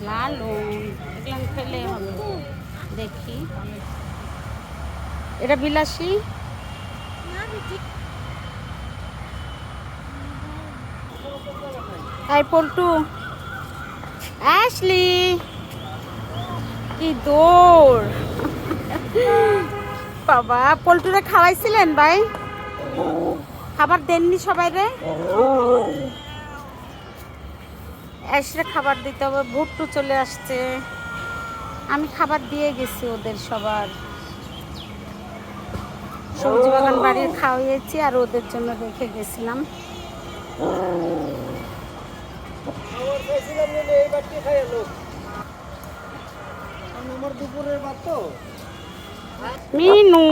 লালন এগুলো খেলে হবে। দেখি এটা বিলাসী। এই পল্টু, অ্যাশলি, কি দৌড়! বাবা, পল্টুরে খাওয়াইছিলেন ভাই? খাবার দেননি সবাই রে? অ্যাশরে খাবার দিতে হবে। ভুট্টু চলে আসছে, আমি খাবার দিয়ে গেছি ওদের সবার। সবজি বাগান বাড়ির খাওয়াইয়েছি আর ওদের জন্য রেখে গেছিলাম। মিনু,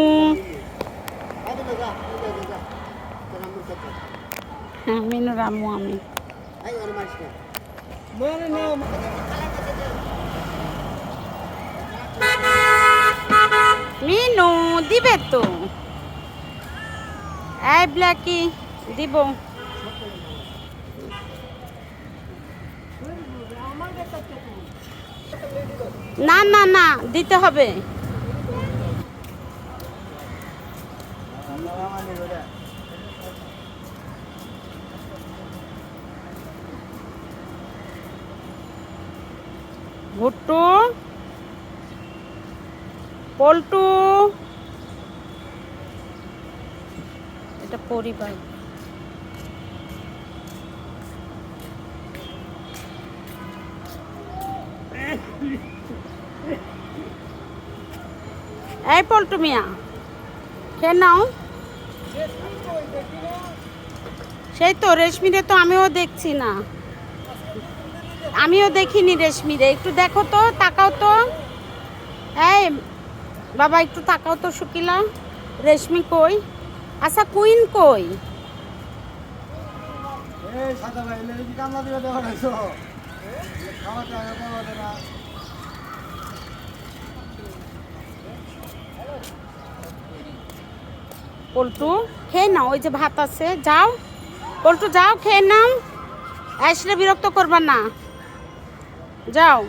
হ্যাঁ মিনু রামু। আমি মিনু দিবে তো। এই ব্ল্যাকি দিব না? না না দিতে হবে। ভুট্টু, পল্টু, এটা পরিবার। এই পল্টু মিয়া, খেয়ে নাও। সেই তো রেশমিরে তো আমিও দেখছি না, আমিও দেখিনি রেশমিরে। একটু দেখো তো, তাকাও তো। এই বাবা একটু তাকাও তো শুকিলা, রেশমি কই? আচ্ছা কুইন কই? পল্টু খেয়ে নাও, ওই যে ভাত আছে, যাও পল্টু যাও খেয়ে নাও। আসলে বিরক্ত করবা না, যাও।